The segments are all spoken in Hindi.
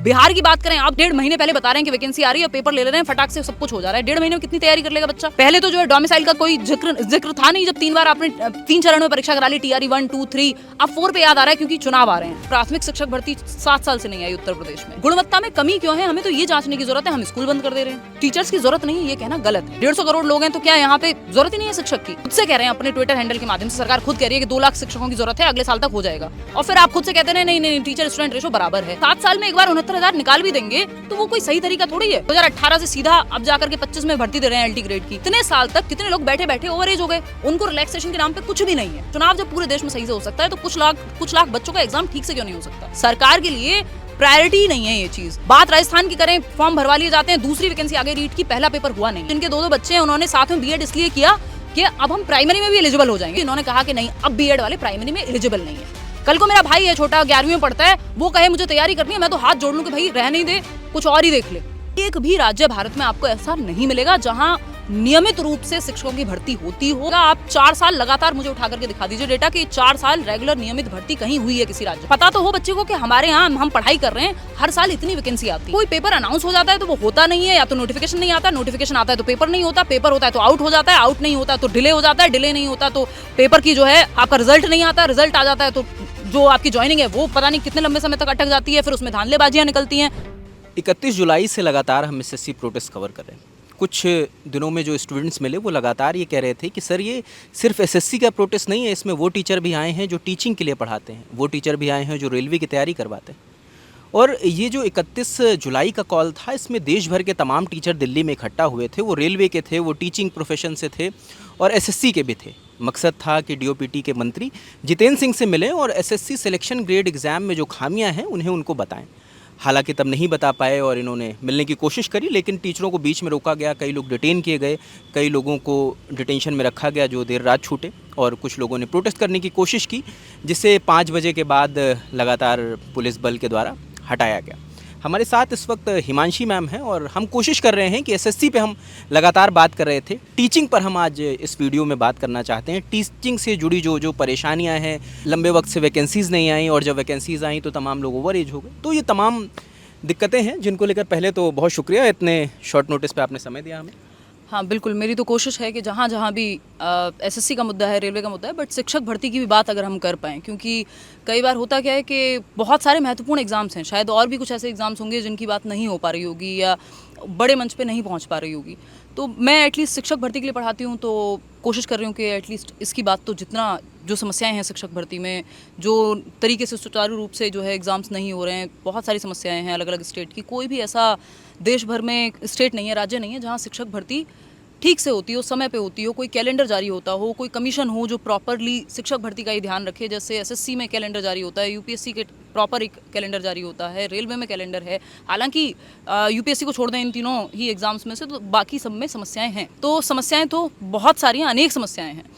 बिहार की बात करें, आप 1.5 महीने पहले बता रहे हैं कि वैकेंसी आ रही है, पेपर ले रहे हैं, फटाक से सब कुछ हो जा रहा है। 1.5 महीने में कितनी तैयारी कर लेगा बच्चा? पहले तो जो है डोमिसाइल का कोई जिक्र था नहीं, जब 3 बार आपने 3 चरण में परीक्षा करा ली, TRE 1, 2, 3, अब 4 पे याद आ रहा है क्योंकि चुनाव आ रहे हैं। प्राथमिक शिक्षक भर्ती 7 साल से नहीं आई उत्तर प्रदेश में। गुणवत्ता में कमी क्यों है, हमें तो ये जांचने की जरूरत है। हम स्कूल बंद कर दे रहे हैं, टीचर्स की जरूरत नहीं है, ये कहना गलत है। 150 करोड़ लोग हैं तो क्या यहाँ पे जरूरत ही नहीं है शिक्षक की? खुद से कह रहे हैं अपने ट्विटर हैंडल के माध्यम से, सरकार खुद कह रही है कि 2 लाख शिक्षकों की जरूरत है, अगले साल तक हो जाएगा। और फिर आप खुद से कहते हैं नहीं टीचर स्टूडेंट रेशो बराबर है। 7 साल में एक बार 69,000 निकाल भी देंगे तो वो कोई सही तरीका थोड़ी है। 2018 से सीधा अब जाकर के 25 में भर्ती दे रहे हैं LT ग्रेड की। इतने साल तक कितने लोग बैठे बैठे ओवर एज हो गए, उनको रिलैक्सेशन के नाम पे कुछ भी नहीं है। चुनाव जब पूरे देश में सही से हो सकता है तो कुछ लाख बच्चों का एग्जाम ठीक से क्यों नहीं हो सकता? सरकार के लिए प्रायोरिटी नहीं है ये चीज। बात राजस्थान की करें, फॉर्म भरवा लिए जाते हैं, दूसरी वैकेंसी आ गई रीट की, पहला पेपर हुआ नहीं। इनके 2 बच्चे हैं, उन्होंने साथ में बीएड इसलिए किया कि अब हम प्राइमरी में भी एलिजिबल हो जाएंगे। इन्होंने कहा कि नहीं, अब बीएड वाले प्राइमरी में एलिजिबल नहीं है। कल को मेरा भाई है छोटा, 11वीं में पढ़ता है, वो कहे मुझे तैयारी करनी है, मैं तो हाथ जोड़ लूं कि भाई रह नहीं दे, कुछ और ही देख ले। एक भी राज्य भारत में आपको ऐसा नहीं मिलेगा जहां नियमित रूप से शिक्षकों की भर्ती होती होगा। आप 4 साल लगातार मुझे उठा करके दिखा दीजिए डेटा कि 4 साल रेगुलर नियमित भर्ती कहीं हुई है किसी राज्य। पता तो हो बच्चे को कि हमारे यहाँ हम पढ़ाई कर रहे हैं, हर साल इतनी वैकेंसी आती है। कोई पेपर अनाउंस हो जाता है तो वो होता नहीं है, या तो नोटिफिकेशन नहीं आता, नोटिफिकेशन आता है तो पेपर नहीं होता, पेपर होता है तो आउट हो जाता है, आउट नहीं होता तो डिले हो जाता है, डिले नहीं होता तो पेपर की जो है आपका रिजल्ट नहीं आता, रिजल्ट आ जाता है तो जो आपकी ज्वाइनिंग है वो पता नहीं कितने लंबे समय तक अटक जाती है, फिर उसमें धांधलेबाजियां निकलती हैं। 31 जुलाई से लगातार हम SSC प्रोटेस्ट कवर कर रहे हैं। कुछ दिनों में जो स्टूडेंट्स मिले वो लगातार ये कह रहे थे कि सर ये सिर्फ SSC का प्रोटेस्ट नहीं है, इसमें वो टीचर भी आए हैं जो टीचिंग के लिए पढ़ाते हैं, वो टीचर भी आए हैं जो रेलवे की तैयारी करवाते हैं। और ये जो 31 जुलाई का कॉल था, इसमें देश भर के तमाम टीचर दिल्ली में इकट्ठा हुए थे। वो रेलवे के थे, वो टीचिंग प्रोफेशन से थे और SSC के भी थे। मकसद था कि DOPT के मंत्री जितेंद्र सिंह से मिलें और SSC सिलेक्शन ग्रेड एग्ज़ाम में जो खामियां हैं उन्हें उनको बताएं। हालांकि तब नहीं बता पाए और इन्होंने मिलने की कोशिश करी, लेकिन टीचरों को बीच में रोका गया, कई लोग डिटेन किए गए, कई लोगों को डिटेंशन में रखा गया जो देर रात छूटे, और कुछ लोगों ने प्रोटेस्ट करने की कोशिश की, जिसे 5 बजे के बाद लगातार पुलिस बल के द्वारा हटाया गया। हमारे साथ इस वक्त हिमांशी मैम हैं और हम कोशिश कर रहे हैं कि SSC पे हम लगातार बात कर रहे थे, टीचिंग पर हम आज इस वीडियो में बात करना चाहते हैं। टीचिंग से जुड़ी जो परेशानियां हैं, लंबे वक्त से वैकेंसीज़ नहीं आई और जब वैकेंसीज़ आई तो तमाम लोग ओवर एज हो गए, तो ये तमाम दिक्कतें हैं जिनको लेकर पहले तो बहुत शुक्रिया इतने शॉर्ट नोटिस पे आपने समय दिया हमें। हाँ बिल्कुल, मेरी तो कोशिश है कि जहाँ जहाँ भी SSC का मुद्दा है, रेलवे का मुद्दा है, बट शिक्षक भर्ती की भी बात अगर हम कर पाएँ, क्योंकि कई बार होता क्या है कि बहुत सारे महत्वपूर्ण एग्ज़ाम्स हैं, शायद और भी कुछ ऐसे एग्ज़ाम्स होंगे जिनकी बात नहीं हो पा रही होगी या बड़े मंच पे नहीं पहुंच पा रही होगी। तो मैं एटलीस्ट शिक्षक भर्ती के लिए पढ़ाती हूँ तो कोशिश कर रही हूँ कि एटलीस्ट इसकी बात तो जितना जो समस्याएं हैं शिक्षक भर्ती में, जो तरीके से सुचारू रूप से जो है एग्ज़ाम्स नहीं हो रहे हैं, बहुत सारी समस्याएं हैं अलग अलग स्टेट की। कोई भी ऐसा देश भर में स्टेट नहीं है, राज्य नहीं है जहाँ शिक्षक भर्ती ठीक से होती हो, समय पे होती हो, कोई कैलेंडर जारी होता हो, कोई कमीशन हो जो प्रॉपरली शिक्षक भर्ती का ही ध्यान रखे। जैसे SSC में कैलेंडर जारी होता है, UPSC के प्रॉपर एक कैलेंडर जारी होता है, रेलवे में कैलेंडर है। हालांकि UPSC को छोड़ दें इन तीनों ही एग्जाम्स में से, तो बाकी सब में समस्याएं हैं। तो समस्याएं तो बहुत सारी हैं, अनेक समस्याएं हैं।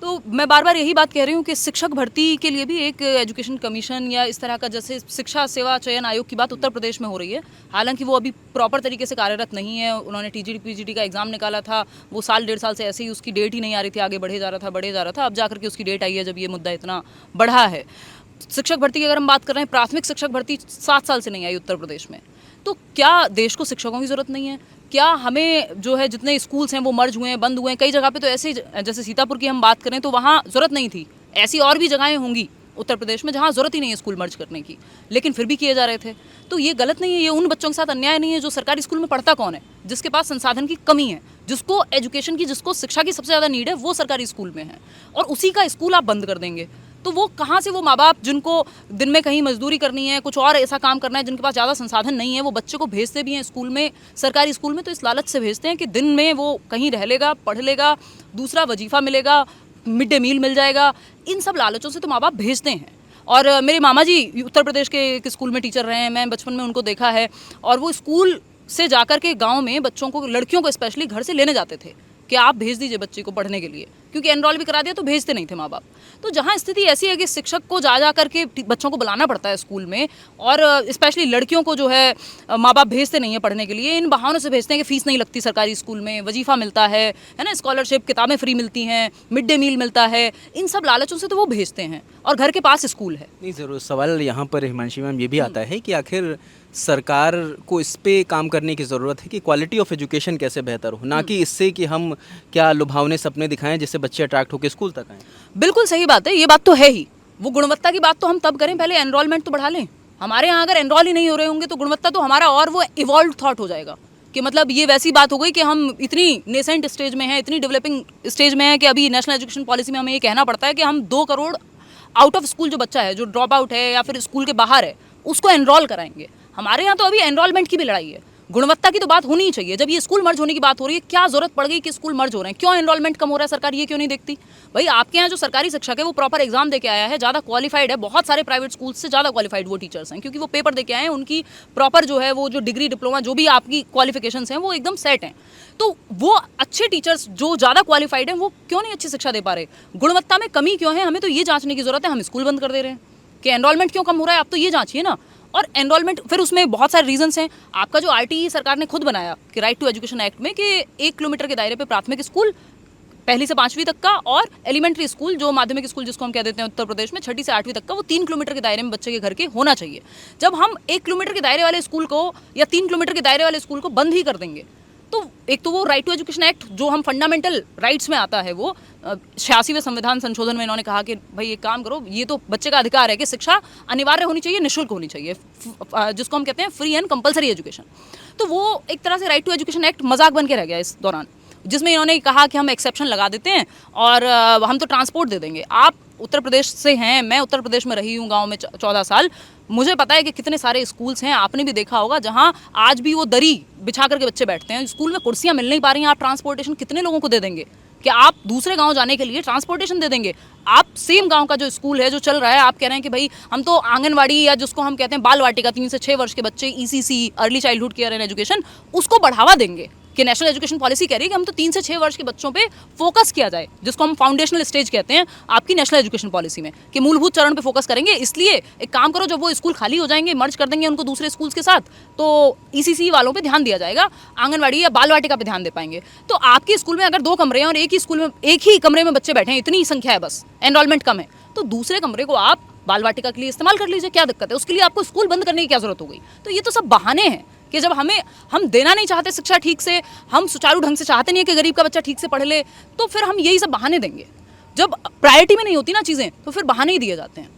तो मैं बार बार यही बात कह रही हूँ कि शिक्षक भर्ती के लिए भी एक एजुकेशन कमीशन या इस तरह का, जैसे शिक्षा सेवा चयन आयोग की बात उत्तर प्रदेश में हो रही है, हालांकि वो अभी प्रॉपर तरीके से कार्यरत नहीं है। उन्होंने TGT PGT का एग्ज़ाम निकाला था, वो 1.5 साल से ऐसे ही उसकी डेट ही नहीं आ रही थी, आगे बढ़े जा रहा था। अब जाकर के उसकी डेट आई है जब ये मुद्दा इतना बढ़ा है। शिक्षक भर्ती की अगर हम बात कर रहे हैं, प्राथमिक शिक्षक भर्ती 7 साल से नहीं आई उत्तर प्रदेश में। तो क्या देश को शिक्षकों की ज़रूरत नहीं है? क्या हमें जो है जितने स्कूल्स हैं वो मर्ज हुए हैं, बंद हुए हैं, कई जगह पे तो ऐसे, जैसे सीतापुर की हम बात करें तो वहाँ ज़रूरत नहीं थी, ऐसी और भी जगहें होंगी उत्तर प्रदेश में जहाँ ज़रूरत ही नहीं है स्कूल मर्ज करने की, लेकिन फिर भी किए जा रहे थे। तो ये गलत नहीं है, ये उन बच्चों के साथ अन्याय नहीं है जो सरकारी स्कूल में पढ़ता कौन है, जिसके पास संसाधन की कमी है, जिसको एजुकेशन की, जिसको शिक्षा की सबसे ज़्यादा नीड है, वो सरकारी स्कूल में है, और उसी का स्कूल आप बंद कर देंगे तो वो कहाँ से, वो माँ बाप जिनको दिन में कहीं मजदूरी करनी है, कुछ और ऐसा काम करना है, जिनके पास ज़्यादा संसाधन नहीं है, वो बच्चे को भेजते भी हैं स्कूल में, सरकारी स्कूल में, तो इस लालच से भेजते हैं कि दिन में वो कहीं रह लेगा, पढ़ लेगा, दूसरा वजीफ़ा मिलेगा, मिड डे मील मिल जाएगा। इन सब लालचों से तो माँ बाप भेजते हैं। और मेरे मामा जी उत्तर प्रदेश के एक स्कूल में टीचर रहे हैं, मैं बचपन में उनको देखा है, और वो स्कूल से जाकर के गाँव में बच्चों को, लड़कियों को स्पेशली घर से लेने जाते थे कि आप भेज दीजिए बच्चे को पढ़ने के लिए, क्योंकि एनरोल भी करा दिया तो भेजते नहीं थे माँ बाप। तो जहाँ स्थिति ऐसी है कि शिक्षक को जा करके बच्चों को बुलाना पड़ता है स्कूल में, और स्पेशली लड़कियों को जो है माँ बाप भेजते नहीं है पढ़ने के लिए, इन बहानों से भेजते हैं कि फ़ीस नहीं लगती सरकारी स्कूल में, वजीफ़ा मिलता है ना, स्कॉलरशिप, किताबें फ्री मिलती हैं, मिड डे मील मिलता है, इन सब लालचों से तो वो भेजते हैं, और घर के पास स्कूल है। नहीं, ज़रूर सवाल यहाँ पर हिमांशी मैम ये भी आता है कि आखिर सरकार को इस पे काम करने की ज़रूरत है कि क्वालिटी ऑफ एजुकेशन कैसे बेहतर हो, ना कि इससे कि हम क्या लुभावने सपने दिखाएं जिससे बच्चे अट्रैक्ट होकर स्कूल तक आएँ। बिल्कुल सही बात है, ये बात तो है ही। वो गुणवत्ता की बात तो हम तब करें, पहले एनरोलमेंट तो बढ़ा लें। हमारे यहाँ अगर एनरोल ही नहीं हो रहे होंगे तो गुणवत्ता तो हमारा और वो इवॉल्व थॉट हो जाएगा कि मतलब ये वैसी बात हो गई कि हम इतनी नेसेंट स्टेज में हैं, इतनी डेवलपिंग स्टेज में है कि अभी नेशनल एजुकेशन पॉलिसी में हमें ये कहना पड़ता है कि हम 2 करोड़ आउट ऑफ स्कूल जो बच्चा है, जो ड्रॉप आउट है या फिर स्कूल के बाहर है, उसको एनरोल कराएंगे। हमारे यहाँ तो अभी एनरोलमेंट की भी लड़ाई है, गुणवत्ता की तो बात होनी ही चाहिए। जब ये स्कूल मर्ज होने की बात हो रही है, क्या जरूरत पड़ गई कि स्कूल मर्ज हो रहे हैं, क्यों एनरोलमेंट कम हो रहा है, सरकार ये क्यों नहीं देखती? भाई आपके यहाँ जो सरकारी शिक्षक है वो प्रॉपर एग्जाम दे के आया है, ज़्यादा क्वालिफाइड है, बहुत सारे प्राइवेट स्कूल से ज़्यादा क्वालिफाइड वो टीचर्स हैं, क्योंकि वो पेपर दे के आए हैं, उनकी प्रॉपर जो है वो जो डिग्री डिप्लोमा जो भी आपकी क्वालिफिकेशंस हैं वो एकदम सेट हैं। तो वो अच्छे टीचर्स जो ज़्यादा क्वालिफाइड हैं वो क्यों नहीं अच्छी शिक्षा दे पा रहे? गुणवत्ता में कमी क्यों है? हमें तो ये जांचने की जरूरत है। हम स्कूल बंद कर दे रहे हैं कि एनरोलमेंट क्यों कम हो रहा है, आप तो ये जांचिए ना। और एनरोलमेंट फिर उसमें बहुत सारे रीजंस हैं। आपका जो आरटीई सरकार ने खुद बनाया कि राइट टू एजुकेशन एक्ट में कि 1 किलोमीटर के दायरे पे प्राथमिक स्कूल 1 से 5वीं तक का और एलिमेंट्री स्कूल जो माध्यमिक स्कूल जिसको हम कह देते हैं उत्तर प्रदेश में 6ठी से 8वीं तक का, वो 3 किलोमीटर के दायरे में बच्चे के घर के होना चाहिए। जब हम 1 किलोमीटर के दायरे वाले स्कूल को या 3 किलोमीटर के दायरे वाले स्कूल को बंद ही कर देंगे तो एक तो वो राइट टू एजुकेशन एक्ट जो हम फंडामेंटल राइट्स में आता है, वो 86वें संविधान संशोधन में इन्होंने कहा कि भाई एक काम करो, ये तो बच्चे का अधिकार है कि शिक्षा अनिवार्य होनी चाहिए, निःशुल्क होनी चाहिए, जिसको हम कहते हैं फ्री एंड कंपलसरी एजुकेशन। तो वो एक तरह से राइट टू एजुकेशन एक्ट मजाक बन के रह गया इस दौरान, जिसमें इन्होंने कहा कि हम एक्सेप्शन लगा देते हैं और हम तो ट्रांसपोर्ट दे देंगे। आप उत्तर प्रदेश से हैं, मैं उत्तर प्रदेश में रही हूँ गांव में 14 साल, मुझे पता है कि कितने सारे स्कूल्स हैं, आपने भी देखा होगा, जहां आज भी वो दरी बिछा करके बच्चे बैठते हैं। स्कूल में कुर्सियां मिल नहीं पा रही हैं, आप ट्रांसपोर्टेशन कितने लोगों को दे देंगे कि आप दूसरे गांव जाने के लिए ट्रांसपोर्टेशन दे देंगे? आप सेम गांव का जो स्कूल है जो चल रहा है, आप कह रहे हैं कि भाई हम तो आंगनवाड़ी या जिसको हम कहते हैं बाल वाटिका 3 से 6 वर्ष के बच्चे, ECC early childhood care and education, उसको बढ़ावा देंगे कि नेशनल एजुकेशन पॉलिसी कह रही है कि हम तो 3 से 6 वर्ष के बच्चों पे फोकस किया जाए, जिसको हम फाउंडेशनल स्टेज कहते हैं आपकी नेशनल एजुकेशन पॉलिसी में, कि मूलभूत चरण पे फोकस करेंगे। इसलिए एक काम करो, जब वो स्कूल खाली हो जाएंगे, मर्ज कर देंगे उनको दूसरे स्कूल्स के साथ, तो ECC वालों पे ध्यान दिया जाएगा, आंगनवाड़ी या बाल वाटिका पे ध्यान दे पाएंगे। तो आपके स्कूल में अगर 2 कमरे हैं और एक ही कमरे में बच्चे बैठे हैं, इतनी संख्या है, बस एनरोलमेंट कम है, तो दूसरे कमरे को आप बाल वाटिका के लिए इस्तेमाल कर लीजिए, क्या दिक्कत है? उसके लिए आपको स्कूल बंद करने की क्या जरूरत हो गई? तो ये तो सब बहाने हैं कि जब हम देना नहीं चाहते शिक्षा ठीक से, हम सुचारू ढंग से चाहते नहीं है कि गरीब का बच्चा ठीक से पढ़ ले, तो फिर हम यही सब बहाने देंगे। जब प्रायोरिटी में नहीं होती ना चीज़ें, तो फिर बहाने ही दिए जाते हैं।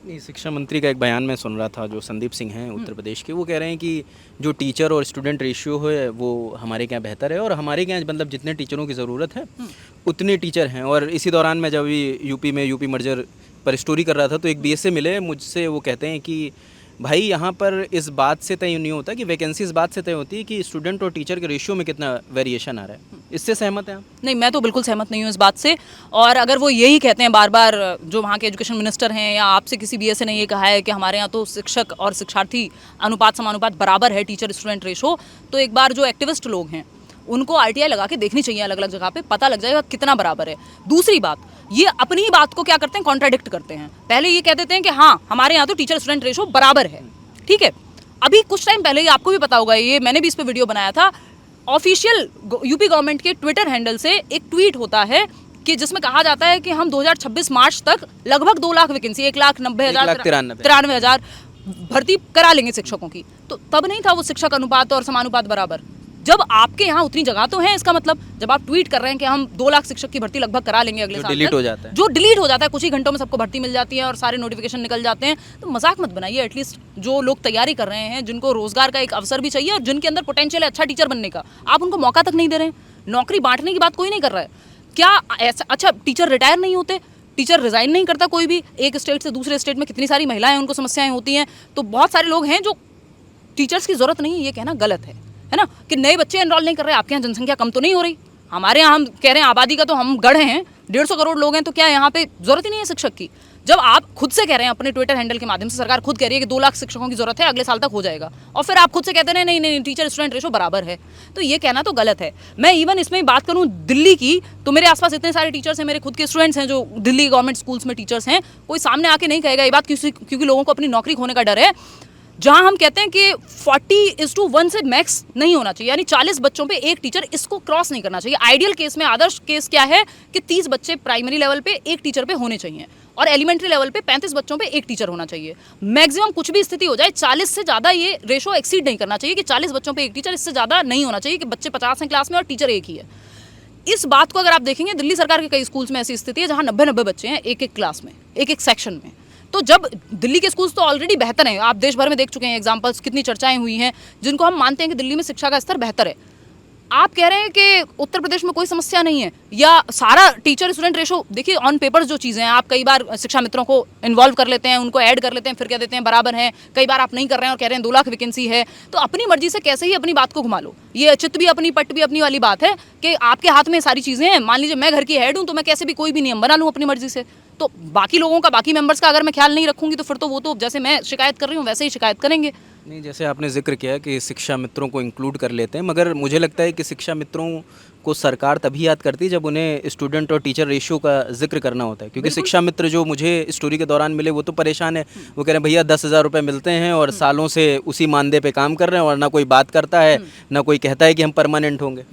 नहीं, शिक्षा मंत्री का एक बयान मैं सुन रहा था, जो संदीप सिंह हैं उत्तर प्रदेश के, वो कह रहे हैं कि जो टीचर और स्टूडेंट रेशियो है वो हमारे यहाँ बेहतर है, और हमारे यहाँ मतलब जितने टीचरों की ज़रूरत है उतने टीचर हैं। और इसी दौरान मैं जब यूपी मर्जर पर स्टोरी कर रहा था तो एक BSA मिले मुझसे, वो कहते हैं कि भाई यहाँ पर इस बात से तय नहीं होता कि वैकेंसी इस बात से तय होती है कि स्टूडेंट और टीचर के रेशियो में कितना वेरिएशन आ रहा है। इससे सहमत हैं आप? नहीं, मैं तो बिल्कुल सहमत नहीं हूँ इस बात से। और अगर वो यही कहते हैं बार बार, जो वहाँ के एजुकेशन मिनिस्टर हैं या आपसे किसी BSA ने ये कहा है कि हमारे यहाँ तो शिक्षक और शिक्षार्थी अनुपात समानुपात बराबर है, टीचर स्टूडेंट रेशो, तो एक बार जो एक्टिविस्ट लोग हैं उनको RTI लगा के देखनी चाहिए अलग अलग जगह पे, पता लग जाएगा कितना बराबर है। दूसरी बात, ये अपनी ही बात को क्या करते हैं, कॉन्ट्राडिक्ट करते हैं। पहले ये कह देते हैं कि हाँ हमारे यहाँ तो टीचर स्टूडेंट रेशो बराबर है, ठीक है। अभी कुछ टाइम पहले, आपको भी पता होगा, ये मैंने भी इस पर वीडियो बनाया था, ऑफिशियल यूपी गवर्नमेंट के ट्विटर हैंडल से एक ट्वीट होता है कि जिसमें कहा जाता है कि हम 2026 मार्च तक लगभग 2 लाख वैकेंसी, 1,93,000 भर्ती करा लेंगे शिक्षकों की। तो तब नहीं था वो शिक्षक अनुपात और समानुपात बराबर? जब आपके यहाँ उतनी जगह तो है, इसका मतलब जब आप ट्वीट कर रहे हैं कि हम 2 लाख शिक्षक की भर्ती लगभग करा लेंगे अगले साल, डिलीट हो जाता है, जो डिलीट हो जाता है, कुछ ही घंटों में सबको भर्ती मिल जाती है और सारे नोटिफिकेशन निकल जाते हैं, तो मजाक मत बनाइए। एटलीस्ट जो लोग तैयारी कर रहे हैं, जिनको रोजगार का एक अवसर भी चाहिए और जिनके अंदर पोटेंशियल है अच्छा टीचर बनने का, आप उनको मौका तक नहीं दे रहे हैं। नौकरी बांटने की बात कोई नहीं कर रहा है क्या? ऐसा अच्छा, टीचर रिटायर नहीं होते, टीचर रिजाइन नहीं करता कोई भी, एक स्टेट से दूसरे स्टेट में कितनी सारी महिलाएं, उनको समस्याएं होती हैं, तो बहुत सारे लोग हैं जो टीचर्स की जरूरत नहीं है, ये कहना गलत है ना, कि नए बच्चे एनरोल नहीं कर रहे। आपके यहाँ जनसंख्या कम तो नहीं हो रही? हमारे यहाँ हम कह रहे हैं आबादी का तो हम गढ़ हैं, 150 करोड़ लोग हैं, तो क्या यहाँ पे जरूरत ही नहीं है शिक्षक की? जब आप खुद से कह रहे हैं अपने ट्विटर हैंडल के माध्यम से, सरकार खुद कह रही है कि 2 लाख शिक्षकों की जरूरत है, अगले साल तक हो जाएगा, और फिर आप खुद से कहते हैं नहीं नहीं टीचर स्टूडेंट रेशो बराबर है, तो ये कहना तो गलत है। मैं इवन इसमें बात करूँ दिल्ली की, तो मेरे आसपास इतने सारे टीचर्स हैं, मेरे खुद के स्टूडेंट्स हैं जो दिल्ली गवर्नमेंट स्कूल्स में टीचर्स हैं, कोई सामने आके नहीं कहेगा ये बात, क्योंकि लोगों को अपनी नौकरी खोने का डर है। जहां हम कहते हैं कि 40:1 से मैक्स नहीं होना चाहिए, यानी 40 बच्चों पे एक टीचर, इसको क्रॉस नहीं करना चाहिए। आइडियल केस में, आदर्श केस क्या है कि 30 बच्चे प्राइमरी लेवल पे एक टीचर पे होने चाहिए, और एलिमेंट्री लेवल पे 35 बच्चों पे एक टीचर होना चाहिए। मैक्सिमम कुछ भी स्थिति हो जाए 40 से ज़्यादा ये रेशो एक्सीड नहीं करना चाहिए कि 40 बच्चों पे एक टीचर, इससे ज़्यादा नहीं होना चाहिए कि बच्चे 50 हैं क्लास में और टीचर एक ही है। इस बात को अगर आप देखेंगे, दिल्ली सरकार के कई स्कूल्स में ऐसी स्थिति है जहाँ 90-90 बच्चे हैं एक एक क्लास में, एक एक सेक्शन में। तो जब दिल्ली के स्कूल्स तो ऑलरेडी बेहतर हैं, आप देश भर में देख चुके हैं एग्जाम्पल्स, कितनी चर्चाएं हुई हैं जिनको हम मानते हैं कि दिल्ली में शिक्षा का स्तर बेहतर है। आप कह रहे हैं कि उत्तर प्रदेश में कोई समस्या नहीं है या सारा टीचर स्टूडेंट रेशो, देखिए ऑन पेपर्स जो चीज़ें हैं, आप कई बार शिक्षा मित्रों को इन्वॉल्व कर लेते हैं, उनको ऐड कर लेते हैं, फिर कह देते हैं बराबर हैं, कई बार आप नहीं कर रहे हैं और कह रहे हैं 2 लाख वैकेंसी है। तो अपनी मर्जी से कैसे ही अपनी बात को घुमा लो, ये चित भी अपनी पट भी अपनी वाली बात है कि आपके हाथ में सारी चीज़ें हैं। मान लीजिए मैं घर की हेड हूँ तो मैं कैसे भी कोई भी नियम बना लूँ अपनी मर्जी से, तो बाकी लोगों का, बाकी मेंबर्स का अगर मैं ख्याल नहीं रखूंगी तो फिर तो वो तो जैसे मैं शिकायत कर रही हूँ वैसे ही शिकायत करेंगे। नहीं, जैसे आपने जिक्र किया कि शिक्षा मित्रों को इंक्लूड कर लेते हैं, मगर मुझे लगता है कि शिक्षा मित्रों को सरकार तभी याद करती है जब उन्हें स्टूडेंट और टीचर रेशियो का जिक्र करना होता है, क्योंकि शिक्षा मित्र जो मुझे स्टोरी के दौरान मिले वो तो परेशान है। वो कह रहे हैं भैया 10,000 रुपये मिलते हैं और सालों से उसी मानदे पे काम कर रहे हैं और ना कोई बात करता है, ना कोई कहता है कि हम परमानेंट होंगे।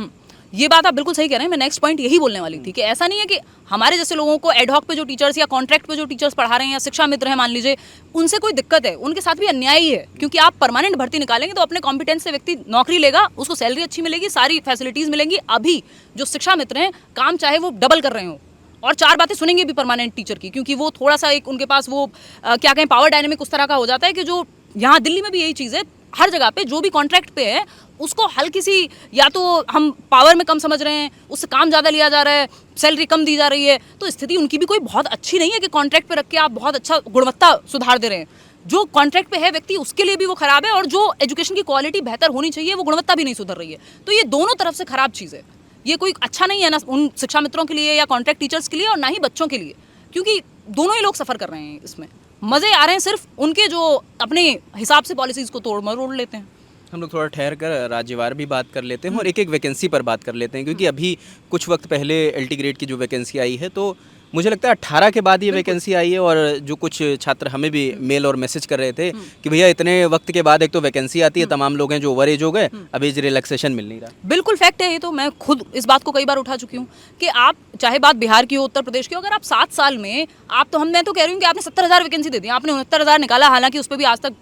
ये बात आप बिल्कुल सही कह रहे हैं। मैं नेक्स्ट पॉइंट यही बोलने वाली थी कि ऐसा नहीं है कि हमारे जैसे लोगों को एडहॉक पे जो टीचर्स या कॉन्ट्रैक्ट पे जो टीचर्स पढ़ा रहे हैं या शिक्षा मित्र हैं मान लीजिए, उनसे कोई दिक्कत है, उनके साथ भी अन्याय ही है। क्योंकि आप परमानेंट भर्ती निकालेंगे तो अपने कॉम्पिटेंस से व्यक्ति नौकरी लेगा, उसको सैलरी अच्छी मिलेगी, सारी फैसिलिटीज़ मिलेंगी। अभी जो शिक्षा मित्र हैं काम चाहे वो डबल कर रहे हो और 4 बातें सुनेंगे भी परमानेंट टीचर की, क्योंकि वो थोड़ा सा एक उनके पास वो क्या कहें पावर डायनेमिक उस तरह का हो जाता है कि जो यहाँ दिल्ली में भी यही चीज़ है, हर जगह पे जो भी कॉन्ट्रैक्ट पे है उसको हल्की सी, या तो हम पावर में कम समझ रहे हैं, उससे काम ज़्यादा लिया जा रहा है, सैलरी कम दी जा रही है। तो स्थिति उनकी भी कोई बहुत अच्छी नहीं है कि कॉन्ट्रैक्ट पे रख के आप बहुत अच्छा गुणवत्ता सुधार दे रहे हैं। जो कॉन्ट्रैक्ट पे है व्यक्ति उसके लिए भी वो खराब है, और जो एजुकेशन की क्वालिटी बेहतर होनी चाहिए वो गुणवत्ता भी नहीं सुधर रही है। तो ये दोनों तरफ से खराब चीज़ है। ये कोई अच्छा नहीं है ना उन शिक्षा मित्रों के लिए या कॉन्ट्रैक्ट टीचर्स के लिए, और ना ही बच्चों के लिए, क्योंकि दोनों ही लोग सफ़र कर रहे हैं इसमें। मज़े आ रहे हैं सिर्फ उनके जो अपने हिसाब से पॉलिसीज़ को तोड़ मरोड़ लेते हैं। हम लोग थोड़ा ठहर कर राज्यवार भी बात कर लेते हैं और एक एक वैकेंसी पर बात कर लेते हैं, क्योंकि अभी कुछ वक्त पहले एलटी ग्रेड की जो वैकेंसी आई है तो मुझे लगता है 18 के बाद ये वैकेंसी आई है। और जो कुछ छात्र हमें भी मेल और मैसेज कर रहे थे कि भैया इतने वक्त के बाद एक तो वैकेंसी आती है, तमाम लोग हैं जो ओवर एज हो गए, अब एज रिलैक्सेशन मिल नहीं रहा। बिल्कुल फैक्ट है ये, तो मैं खुद इस बात को कई बार उठा चुकी हूँ कि आप चाहे बात बिहार की हो, उत्तर प्रदेश की हो, अगर आप 7 साल में आप तो मैं तो कह रही हूँ कि आपने 70,000 वैकेंसी दे दी, आपने 69,000 निकाला, हालांकि उस पर भी आज तक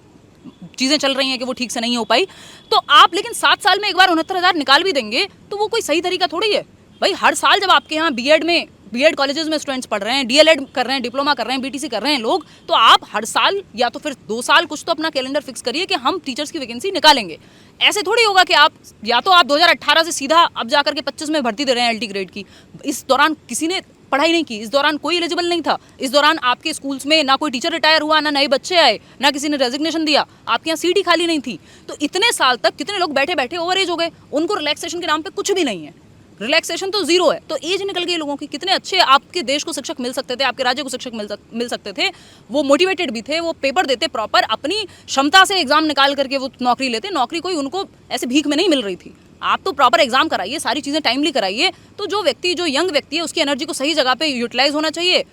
चीज़ें चल रही हैं कि वो ठीक से नहीं हो पाई। तो आप लेकिन 7 साल में एक बार 69,000 निकाल भी देंगे तो वो कोई सही तरीका थोड़ी है भाई। हर साल जब आपके यहाँ बीएड कॉलेजेस में स्टूडेंट्स पढ़ रहे हैं, डीएलएड कर रहे हैं, डिप्लोमा कर रहे हैं, बीटीसी कर रहे हैं लोग, तो आप हर साल या तो फिर 2 साल कुछ तो अपना कैलेंडर फिक्स करिए कि हम टीचर्स की वैकेंसी निकालेंगे। ऐसे थोड़ी होगा कि आप या तो आप 2018 से सीधा अब जाकर के 25 में भर्ती दे रहे हैं एलटी ग्रेड की। इस दौरान किसी ने पढ़ाई नहीं की, इस दौरान कोई एलिजिबल नहीं था, इस दौरान आपके स्कूल्स में ना कोई टीचर रिटायर हुआ, ना नए बच्चे आए, ना किसी ने रेजिग्नेशन दिया, आपके यहाँ सीट ही खाली नहीं थी। तो इतने साल तक कितने लोग बैठे बैठे ओवर एज हो गए, उनको रिलैक्सेशन के नाम पे कुछ भी नहीं है, रिलैक्सेशन तो जीरो है। तो एज निकल गई लोगों की। कितने अच्छे आपके देश को शिक्षक मिल सकते थे, आपके राज्य को शिक्षक मिल सकते थे, वो मोटिवेटेड भी थे, वो पेपर देते प्रॉपर, अपनी क्षमता से एग्जाम निकाल करके वो नौकरी लेते। नौकरी कोई उनको ऐसे भीख में नहीं मिल रही थी। आप तो प्रॉपर एग्जाम कराइए, सारी चीज़ें टाइमली कराइए, तो जो व्यक्ति, जो यंग व्यक्ति है, उसकी एनर्जी को सही जगह पे यूटिलाइज होना चाहिए।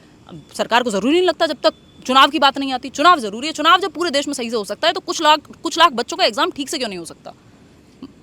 सरकार को ज़रूरी नहीं लगता जब तक चुनाव की बात नहीं आती। चुनाव ज़रूरी है। चुनाव जब पूरे देश में सही से हो सकता है तो कुछ लाख बच्चों का एग्जाम ठीक से क्यों नहीं हो सकता।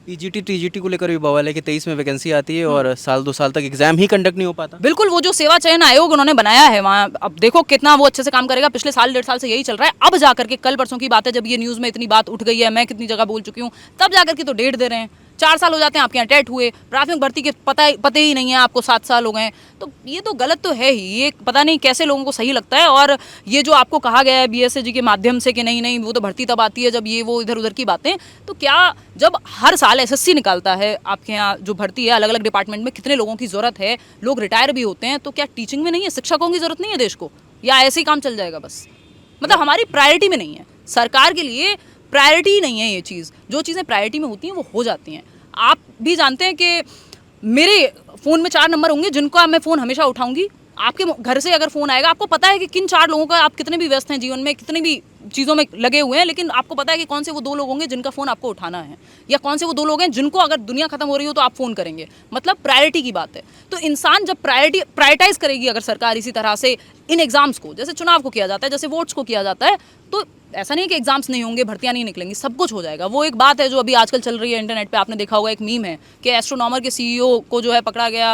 पीजीटी टीजीटी को लेकर भी बवाल है कि 23 में वैकेंसी आती है और साल 2 साल तक एग्जाम ही कंडक्ट नहीं हो पाता। बिल्कुल, वो जो सेवा चयन आयोग उन्होंने बनाया है वहाँ, अब देखो कितना वो अच्छे से काम करेगा। पिछले साल 1.5 साल से यही चल रहा है। अब जाकर के कल परसों की बात है जब ये न्यूज़ में इतनी बात उठ गई है, मैं कितनी जगह बोल चुकी हूँ, तब जाकर के तो डेट दे रहे हैं। 4 साल हो जाते हैं आपके यहाँ टेट हुए, प्राथमिक भर्ती के पते ही नहीं है आपको, 7 साल हो गए। तो ये तो गलत तो है ही। ये पता नहीं कैसे लोगों को सही लगता है। और ये जो आपको कहा गया है बीएसएजी के माध्यम से कि नहीं वो तो भर्ती तब आती है जब ये वो इधर उधर की बातें, तो क्या जब हर साल एसएससी निकालता है आपके यहाँ जो भर्ती है अलग अलग डिपार्टमेंट में, कितने लोगों की ज़रूरत है, लोग रिटायर भी होते हैं, तो क्या टीचिंग में नहीं है, शिक्षकों की ज़रूरत नहीं है देश को, या ऐसे ही काम चल जाएगा बस? मतलब हमारी प्रायोरिटी में नहीं है, सरकार के लिए प्रायोरिटी नहीं है ये चीज़। जो चीज़ें प्रायोरिटी में होती हैं वो हो जाती हैं। आप भी जानते हैं कि मेरे फ़ोन में 4 नंबर होंगे जिनका मैं फ़ोन हमेशा उठाऊंगी। आपके घर से अगर फ़ोन आएगा, आपको पता है कि किन 4 लोगों का, आप कितने भी व्यस्त हैं जीवन में, कितनी भी चीज़ों में लगे हुए हैं, लेकिन आपको पता है कि कौन से वो 2 लोग होंगे जिनका फ़ोन आपको उठाना है, या कौन से वो 2 लोग हैं जिनको अगर दुनिया खत्म हो रही हो तो आप फ़ोन करेंगे। मतलब प्रायोरिटी की बात है। तो इंसान जब प्रायोरिटाइज करेगी अगर सरकार इसी तरह से इन एग्ज़ाम्स को, जैसे चुनाव को किया जाता है, जैसे वोट्स को किया जाता है, तो ऐसा नहीं है कि एग्जाम्स नहीं होंगे, भर्तियां नहीं निकलेंगी, सब कुछ हो जाएगा। वो एक बात है जो अभी आजकल चल रही है इंटरनेट पे, आपने देखा होगा, एक मीम है कि एस्ट्रोनॉमर के सीईओ को जो है पकड़ा गया,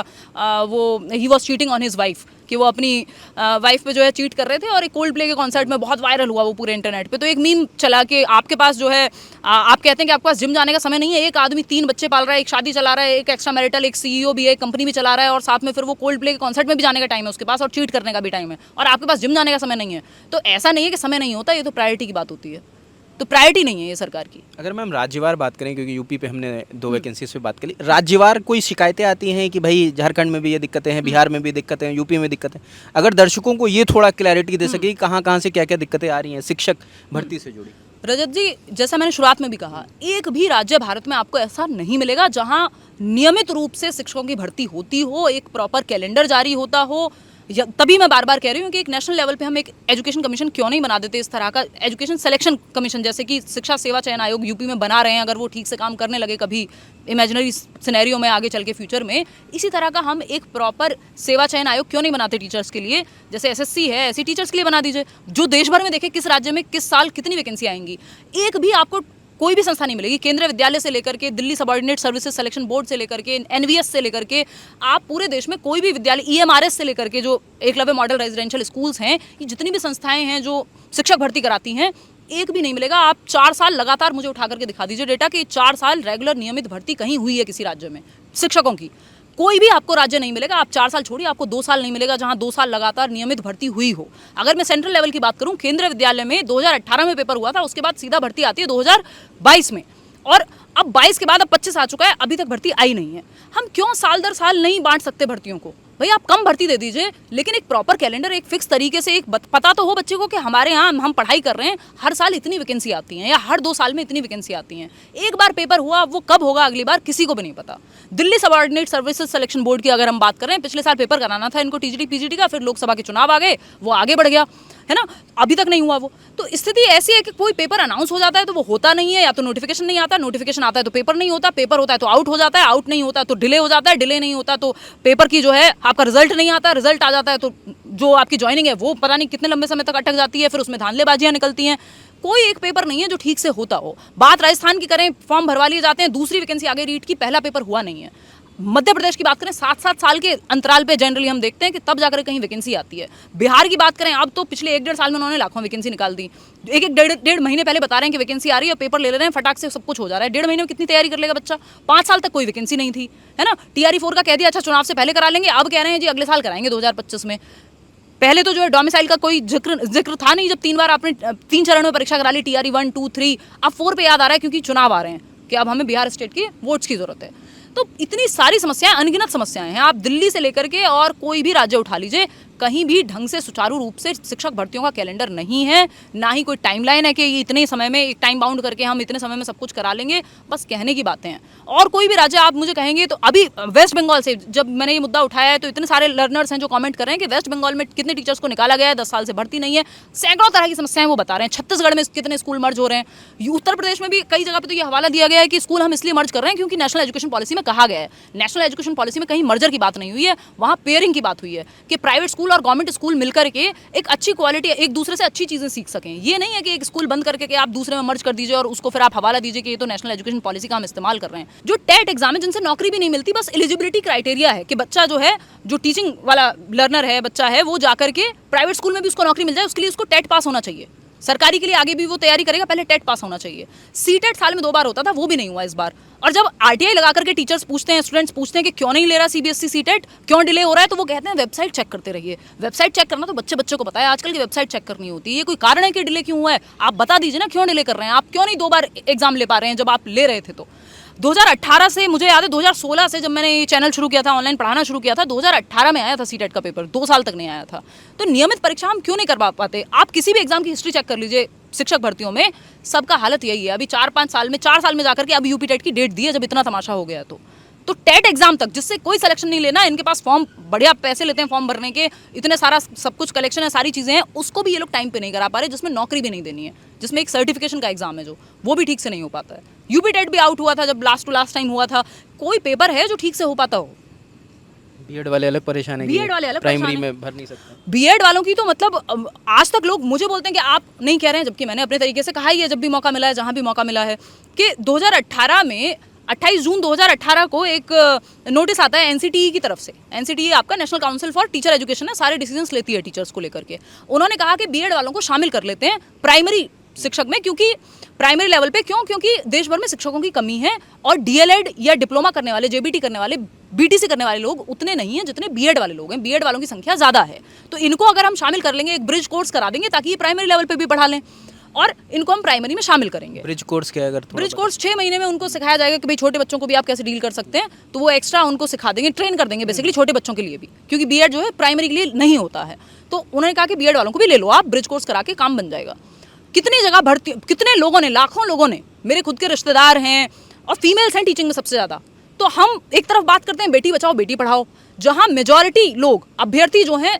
वो he was cheating on his wife. कि वो अपनी वाइफ पे जो है चीट कर रहे थे, और एक कोल्ड प्ले के कॉन्सर्ट में बहुत वायरल हुआ वो पूरे इंटरनेट पे। तो एक मीम चला कि आपके पास जो है आप कहते हैं कि आपके पास जिम जाने का समय नहीं है, एक आदमी 3 बच्चे पाल रहा है, एक शादी चला रहा है, एक एक्स्ट्रा मैरिटल, एक सीईओ भी है, एक कंपनी भी चला रहा है, और साथ में फिर वो कोल्ड प्ले के कॉन्सर्ट में भी जाने का टाइम है उसके पास, और चीट करने का भी टाइम है, और आपके पास जिम जाने का समय नहीं है। तो ऐसा नहीं है कि समय नहीं होता, ये तो प्रायोरिटी की बात होती है। तो प्रायोरिटी नहीं है ये सरकार की। अगर मैम राज्यवार बात करें, क्योंकि यूपी पे हमने 2 वैकेंसीज पे बात करी, राज्यवार कोई शिकायतें आती हैं कि भाई झारखंड में भी ये दिक्कतें हैं, बिहार में भी दिक्कतें हैं, यूपी में दिक्कतें हैं, अगर दर्शकों को ये थोड़ा क्लैरिटी दे सके कि कहाँ कहाँ से क्या क्या दिक्कतें आ रही हैं शिक्षक भर्ती से जुड़ी। रजत जी, जैसा मैंने शुरुआत में भी कहा, एक भी राज्य भारत में आपको ऐसा नहीं मिलेगा जहां नियमित रूप से शिक्षकों की भर्ती होती हो, एक प्रॉपर कैलेंडर जारी होता हो। तभी मैं बार बार कह रही हूँ कि एक नेशनल लेवल पे हम एक एजुकेशन कमीशन क्यों नहीं बना देते, इस तरह का एजुकेशन सिलेक्शन कमीशन, जैसे कि शिक्षा सेवा चयन आयोग यूपी में बना रहे हैं। अगर वो ठीक से काम करने लगे कभी इमेजिनरी सिनेरियो में आगे चल के फ्यूचर में, इसी तरह का हम एक प्रॉपर सेवा चयन आयोग क्यों नहीं बनाते टीचर्स के लिए। जैसे एसएससी है, ऐसी टीचर्स के लिए बना दीजिए, जो देश भर में देखे किस राज्य में किस साल कितनी वैकेंसी आएंगी। एक भी आपको कोई भी संस्था नहीं मिलेगी, केंद्रीय विद्यालय से लेकर के Delhi subordinate services selection board से लेकर के एनवीएस से लेकर के आप पूरे देश में कोई भी विद्यालय, ईएमआरएस से लेकर के जो एकलव्य मॉडल रेजिडेंशियल स्कूल्स हैं, ये जितनी भी संस्थाएं हैं जो शिक्षक भर्ती कराती हैं, एक भी नहीं मिलेगा। आप 4 साल लगातार मुझे उठा करके दिखा दीजिए डेटा कि 4 साल रेगुलर नियमित भर्ती कहीं हुई है किसी राज्य में शिक्षकों की। कोई भी आपको राज्य नहीं मिलेगा। आप 4 साल छोड़िए, आपको 2 साल नहीं मिलेगा जहां 2 साल लगातार नियमित भर्ती हुई हो। अगर मैं सेंट्रल लेवल की बात करूं, केंद्रीय विद्यालय में 2018 में पेपर हुआ था, उसके बाद सीधा भर्ती आती है 2022 में, और अब 22 के बाद अब 25 आ चुका है, अभी तक भर्ती आई नहीं है। हम क्यों साल दर साल नहीं बांट सकते भर्तियों को? भाई आप कम भर्ती दे दीजिए, लेकिन एक प्रॉपर कैलेंडर, एक फिक्स तरीके से, एक पता तो हो बच्चे को कि हमारे यहाँ हम पढ़ाई कर रहे हैं, हर साल इतनी वैकेंसी आती हैं या हर 2 साल में इतनी वैकेंसी आती हैं। एक बार पेपर हुआ, वो कब होगा अगली बार किसी को भी नहीं पता। Delhi subordinate services selection board की अगर हम बात करें, पिछले साल पेपर कराना था इनको टीजीटी पीजीटी का, फिर लोकसभा के चुनाव आ गए, वो आगे बढ़ गया, है ना, अभी तक नहीं हुआ वो। तो स्थिति ऐसी है कि कोई पेपर अनाउंस हो जाता है तो वो होता नहीं है, या तो नोटिफिकेशन नहीं आता, नोटिफिकेशन आता है तो पेपर नहीं होता, पेपर होता है तो आउट हो जाता है, आउट नहीं होता तो डिले हो जाता है, डिले नहीं होता तो पेपर की जो है आपका रिजल्ट नहीं आता, रिजल्ट आ जाता है तो जो आपकी ज्वाइनिंग है वो पता नहीं कितने लंबे समय तक अटक जाती है, फिर उसमें धांधलेबाजियां निकलती हैं। कोई एक पेपर नहीं है जो ठीक से होता हो। बात राजस्थान की करें, फॉर्म भरवा लिए जाते हैं, दूसरी वैकेंसी आगे रीट की, पहला पेपर हुआ नहीं है। मध्य प्रदेश की बात करें, 7-7 साल के अंतराल पे जनरली हम देखते हैं कि तब जाकर कहीं वैकेंसी आती है। बिहार की बात करें, अब तो पिछले 1-1.5 साल में उन्होंने लाखों वैकेंसी निकाल दी। एक डेढ़ महीने पहले बता रहे हैं कि वैकेंसी आ रही है, पेपर ले रहे हैं, फटाक से सब कुछ हो जा रहा है। 1.5 महीने में कितनी तैयारी कर लेगा बच्चा? 5 साल तक कोई वैकेंसी नहीं थी, है ना। TRE 4 का कह दिया, अच्छा चुनाव से पहले करा लेंगे, अब कह रहे हैं जी अगले साल कराएंगे 2025 में। पहले तो जो है डोमिसाइल का कोई जिक्र था नहीं, जब 3 बार आपने 3 चरण में परीक्षा करा ली, TRE 1, 2, 3, अब 4 पे याद आ रहा है क्योंकि चुनाव आ रहे हैं कि अब हमें बिहार स्टेट की वोट्स की जरूरत है। तो इतनी सारी समस्याएं, अनगिनत समस्याएं हैं। आप दिल्ली से लेकर के और कोई भी राज्य उठा लीजिए, कहीं भी ढंग से सुचारू रूप से शिक्षक भर्तियों का कैलेंडर नहीं है, ना ही कोई टाइमलाइन है कि ये इतने समय में, एक टाइम बाउंड करके हम इतने समय में सब कुछ करा लेंगे, बस कहने की बातें हैं। और कोई भी राज्य आप मुझे कहेंगे तो अभी वेस्ट बंगाल से जब मैंने ये मुद्दा उठाया है तो इतने सारे लर्नर्स हैं जो कमेंट कर रहे हैं कि वेस्ट बंगाल में कितने टीचर्स को निकाला गया है, 10 साल से भर्ती नहीं है, सैकड़ों तरह की समस्याएं वो बता रहे हैं। छत्तीसगढ़ में कितने स्कूल मर्ज हो रहे हैं, उत्तर प्रदेश में भी कई जगह पर तो ये हवाला दिया गया है कि स्कूल हम इसलिए मर्ज कर रहे हैं क्योंकि नेशनल एजुकेशन पॉलिसी में कहा गया है। नेशनल एजुकेशन पॉलिसी में कहीं मर्जर की बात नहीं हुई है, वहाँ पेयरिंग की बात हुई है कि प्राइवेट स्कूल और गवर्नमेंट स्कूल मिलकर के एक अच्छी क्वालिटी, एक दूसरे से अच्छी चीजें सीख सकें। ये नहीं है कि एक स्कूल बंद करके कि आप दूसरे में मर्ज कर दीजिए और उसको फिर आप हवाला दीजिए कि ये तो नेशनल एजुकेशन पॉलिसी का हम इस्तेमाल कर रहे हैं। जो टेट एग्जाम है, जिनसे नौकरी भी नहीं मिलती, बस एलिजिबिलिटी क्राइटेरिया है कि बच्चा जो है, जो टीचिंग वाला लर्नर है, बच्चा है, वो जाकर के प्राइवेट स्कूल में भी उसको नौकरी मिल जाए, उसके लिए उसको टेट पास होना चाहिए। सरकारी के लिए आगे भी वो तैयारी करेगा, पहले टेट पास होना चाहिए। सीटेट साल में 2 बार होता था, वो भी नहीं हुआ इस बार। और जब RTI लगा करके टीचर्स पूछते हैं, स्टूडेंट्स पूछते हैं कि क्यों नहीं ले रहा CBSE सीटेट, क्यों डिले हो रहा है, तो वो कहते हैं वेबसाइट चेक करते रहिए। वेबसाइट चेक करना तो बच्चे को पता है, आजकल की वेबसाइट चेक करनी होती है। ये कोई कारण है कि डिले क्यों हुआ है? आप बता दीजिए ना, क्यों डिले कर रहे हैं? आप क्यों नहीं 2 बार एग्जाम ले पा रहे हैं जब आप ले रहे थे? तो 2018 से, मुझे याद है 2016 से जब मैंने ये चैनल शुरू किया था, ऑनलाइन पढ़ाना शुरू किया था, 2018 में आया था सीटेट का पेपर, 2 साल तक नहीं आया था। तो नियमित परीक्षा हम क्यों नहीं करवा पाते? आप किसी भी एग्जाम की हिस्ट्री चेक कर लीजिए, शिक्षक भर्तियों में सबका हालत यही है। अभी 4 साल में जाकर के अभी यूपी टेट की डेट दी है, जब इतना तमाशा हो गया तो टेट एग्जाम तक जिससे कोई सिलेक्शन नहीं लेना, इनके पास फॉर्म, बढ़िया पैसे लेते हैं फॉर्म भरने के, इतने सारा सब कुछ कलेक्शन है, सारी चीज़ें हैं, उसको भी ये लोग टाइम पे नहीं करा पा रहे, जिसमें नौकरी भी नहीं देनी है, जिसमें एक सर्टिफिकेशन का एग्जाम है जो, वो भी ठीक से नहीं हो पाता है। यूपी टेट भी आउट हुआ था जब लास्ट टू लास्ट टाइम हुआ था। कोई पेपर है जो ठीक से हो पाता हो? बीएड वाले अलग परेशान है, बीएड वाले अलग प्राइमरी में भर नहीं सकते। बीएड वालों की तो मतलब आज तक लोग मुझे बोलते हैं कि आप नहीं कह रहे हैं, जबकि मैंने अपने तरीके से कहा ही है जब भी मौका मिला है, जहाँ भी मौका मिला है, कि 2018 में 28 जून 2018 को एक नोटिस आता है एनसीटीई की तरफ से। एनसीटीई आपका national council for teacher education है, सारे डिसीजंस लेती है टीचर्स को लेकर के। उन्होंने कहा कि बीएड वालों को शामिल कर लेते हैं प्राइमरी शिक्षक में, क्योंकि प्राइमरी लेवल पे क्योंकि देश भर में शिक्षकों की कमी है और डीएलएड या डिप्लोमा करने वाले, जेबीटी करने वाले, बीटीसी करने वाले लोग उतने नहीं हैं जितने बीएड वाले लोग हैं। बीएड वालों की संख्या ज़्यादा है, तो इनको अगर हम शामिल कर लेंगे, एक ब्रिज कोर्स करा देंगे ताकि ये प्राइमरी लेवल पे भी पढ़ा लें और इनको हम प्राइमरी में शामिल करेंगे। ब्रिज कोर्स क्या है? अगर ब्रिज कोर्स 6 महीने में उनको सिखाया जाएगा कि भाई छोटे बच्चों को भी आप कैसे डील कर सकते हैं, तो वो एक्स्ट्रा उनको सिखा देंगे, ट्रेन कर देंगे बेसिकली छोटे बच्चों के लिए भी, क्योंकि बीएड जो है प्राइमरी के लिए नहीं होता है। तो उन्होंने कहा कि बीएड वालों को भी ले लो आप, ब्रिज कोर्स करा के काम बन जाएगा। कितनी जगह भर्ती, कितने लोगों ने, लाखों लोगों ने, मेरे खुद के रिश्तेदार हैं और फीमेल्स हैं टीचिंग में सबसे ज़्यादा। तो हम एक तरफ बात करते हैं बेटी बचाओ बेटी पढ़ाओ, जहाँ मेजॉरिटी लोग अभ्यर्थी जो हैं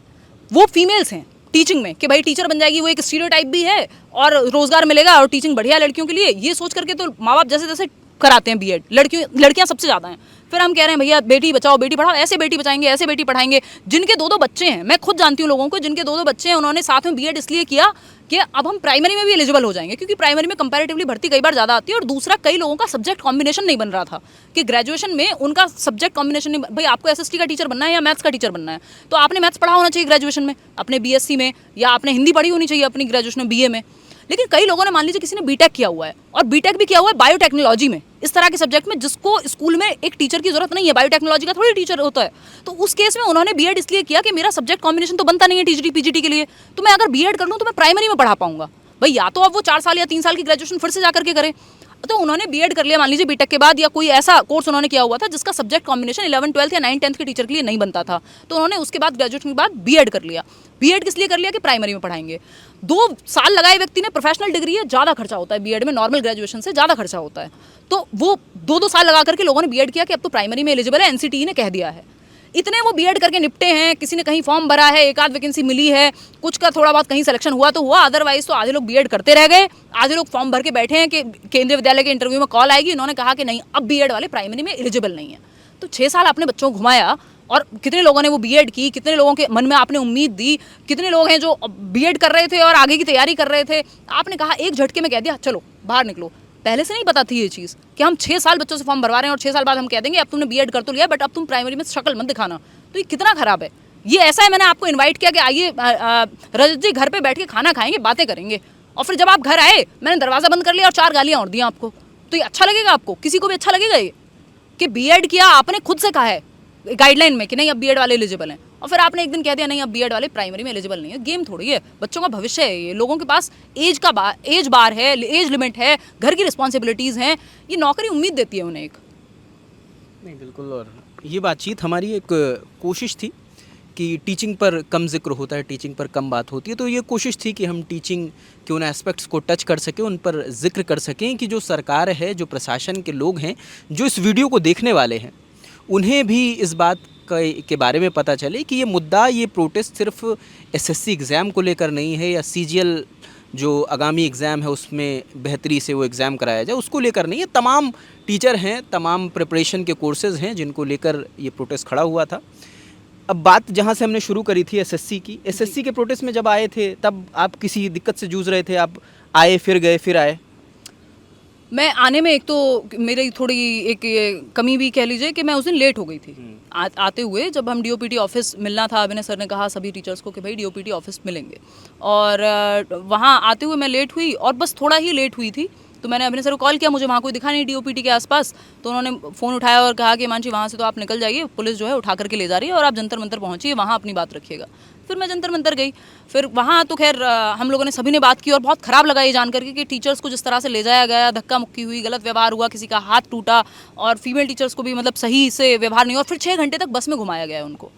वो फीमेल्स हैं टीचिंग में, कि भाई टीचर बन जाएगी, वो एक स्टीरियोटाइप भी है और रोजगार मिलेगा और टीचिंग बढ़िया लड़कियों के लिए, ये सोच करके तो माँ बाप जैसे तैसे कराते हैं बीएड। लड़कियां सबसे ज़्यादा हैं। फिर हम कह रहे हैं भैया बेटी बचाओ बेटी पढ़ाओ, ऐसे बेटी बचाएंगे, ऐसे बेटी पढ़ाएंगे। जिनके 2-2 बच्चे हैं, मैं खुद जानती हूँ लोगों को जिनके 2-2 बच्चे हैं, उन्होंने साथ में बीएड इसलिए किया कि अब हम प्राइमरी में भी एलिजिबल हो जाएंगे, क्योंकि प्राइमरी में कंपैरेटिवली भर्ती कई बार ज़्यादा आती है। और दूसरा, कई लोगों का सब्जेक्ट कॉम्बिनेशन नहीं बन रहा था कि ग्रेजुएशन में उनका सब्जेक्ट कॉम्बिनेशन नहीं, भाई आपको एसएसटी का टीचर बनना है या मैथ्स का टीचर बनना है, तो आपने मैथ्स पढ़ा होना चाहिए ग्रेजुएशन में अपने बीएससी में, या आपने हिंदी पढ़ी होनी चाहिए अपनी ग्रेजुएशन में, बीए में। लेकिन कई लोगों ने, मान लीजिए किसी ने बीटेक किया हुआ है और बीटेक भी किया हुआ है बायोटेक्नोलॉजी में, इस तरह के सब्जेक्ट में जिसको स्कूल में एक टीचर की जरूरत नहीं है, बायोटेक्नोलॉजी का थोड़ी टीचर होता है। तो उस केस में उन्होंने बीएड इसलिए किया कि मेरा सब्जेक्ट कॉम्बिनेशन तो बनता नहीं है टीजीटी पीजीटी के लिए, तो मैं अगर बीएड कर लूँ तो मैं प्राइमरी में पढ़ा पाऊंगा। भाई या तो अब वो 4 साल या 3 साल की ग्रेजुएशन फिर से जाकर के करें। तो उन्होंने बीएड कर लिया, मान लीजिए बीटेक के बाद, या कोई ऐसा कोर्स उन्होंने किया हुआ था जिसका सब्जेक्ट कॉम्बिनेशन 11, 12 या 9, 10 के टीचर के लिए नहीं बनता था, तो उन्होंने उसके बाद ग्रेजुएशन के बाद बीएड कर लिया। बीएड किस लिए कर लिया कि प्राइमरी में पढ़ाएंगे। 2 साल लगाए व्यक्ति ने, प्रोफेशनल डिग्री है, ज़्यादा खर्चा होता है बीएड में, नॉर्मल ग्रेजुएशन से ज़्यादा खर्चा होता है। तो वो 2-2 साल लगा करके लोगों ने बीएड किया कि अब तो प्राइमरी में एलिजिबल है, एनसीटीई ने कह दिया है। इतने वो बीएड करके निपटे हैं, किसी ने कहीं फॉर्म भरा है, एक आध वैकेंसी मिली है, कुछ का थोड़ा बहुत कहीं सिलेक्शन हुआ तो हुआ, अदरवाइज तो आधे लोग बीएड करते रह गए, आधे लोग फॉर्म भर के बैठे हैं कि केंद्रीय विद्यालय के इंटरव्यू में कॉल आएगी, इन्होंने कहा कि नहीं अब बीएड वाले प्राइमरी में एलिजिबल नहीं है। तो 6 साल आपने बच्चों को घुमाया और कितने लोगों ने वो बीएड की, कितने लोगों के मन में आपने उम्मीद दी, कितने लोग हैं जो बीएड कर रहे थे और आगे की तैयारी कर रहे थे, आपने कहा एक झटके में कह दिया चलो बाहर निकलो। पहले से नहीं पता थी ये चीज़ कि हम 6 साल बच्चों से फॉर्म भरवा रहे हैं और 6 साल बाद हम कह देंगे अब तुमने बीएड कर तो लिया बट अब तुम प्राइमरी में शक्ल मत दिखाना। तो ये कितना खराब है। ये ऐसा है, मैंने आपको इनवाइट किया कि आइए रजत जी घर पे बैठ के खाना खाएंगे, बातें करेंगे, और फिर जब आप घर आए मैंने दरवाज़ा बंद कर लिया और 4 गालियाँ और दी आपको। तो ये अच्छा लगेगा आपको? किसी को भी अच्छा लगेगा ये कि बीएड किया, आपने खुद से कहा है गाइडलाइन में कि नहीं अब बीएड वाले एलिजिबल हैं, और फिर आपने एक दिन कह दिया नहीं अब बीएड वाले प्राइमरी में एलिजिबल नहीं है। गेम थोड़ी है, बच्चों का भविष्य है ये, लोगों के पास एज बार है, एज लिमिट है, घर की रिस्पॉन्सिबिलिटीज़ हैं, ये नौकरी उम्मीद देती है उन्हें एक। नहीं बिल्कुल, और ये बातचीत हमारी एक कोशिश थी कि टीचिंग पर कम जिक्र होता है, टीचिंग पर कम बात होती है, तो ये कोशिश थी कि हम टीचिंग के उन एस्पेक्ट्स को टच कर सकें, उन पर जिक्र कर सकें कि जो सरकार है, जो प्रशासन के लोग हैं, जो इस वीडियो को देखने वाले हैं, उन्हें भी इस बात के बारे में पता चले कि ये मुद्दा, ये प्रोटेस्ट सिर्फ एसएससी एग्ज़ाम को लेकर नहीं है, या सीजीएल जो आगामी एग्ज़ाम है उसमें बेहतरी से वो एग्ज़ाम कराया जाए उसको लेकर नहीं है। तमाम टीचर हैं, तमाम प्रिपरेशन के कोर्सेज़ हैं जिनको लेकर ये प्रोटेस्ट खड़ा हुआ था। अब बात जहाँ से हमने शुरू करी थी एसएससी की, एसएससी के प्रोटेस्ट में जब आए थे तब आप किसी दिक्कत से जूझ रहे थे, आप आए फिर गए फिर आए? मैं आने में एक तो मेरी थोड़ी एक कमी भी कह लीजिए कि मैं उस दिन लेट हो गई थी। आते हुए जब हम डीओपीटी ऑफिस मिलना था, अभिनय सर ने कहा सभी टीचर्स को कि भाई डीओपीटी ऑफिस मिलेंगे, और वहाँ आते हुए मैं लेट हुई, और बस थोड़ा ही लेट हुई थी तो मैंने अभिनय सर को कॉल किया, मुझे वहाँ कोई दिखा नहीं डीओपीटी के आसपास, तो उन्होंने फ़ोन उठाया और कहा कि मानसी वहाँ से तो आप निकल जाइए, पुलिस जो है उठा करके ले जा रही है और आप जंतर मंतर पहुँचिए, वहाँ अपनी बात रखिएगा। फिर मैं जंतर मंतर गई, फिर वहाँ तो खैर हम लोगों ने सभी ने बात की, और बहुत ख़राब लगा ये जान करके कि टीचर्स को जिस तरह से ले जाया गया, धक्का मुक्की हुई, गलत व्यवहार हुआ, किसी का हाथ टूटा, और फीमेल टीचर्स को भी मतलब सही से व्यवहार नहीं, और फिर 6 घंटे तक बस में घुमाया गया है उनको।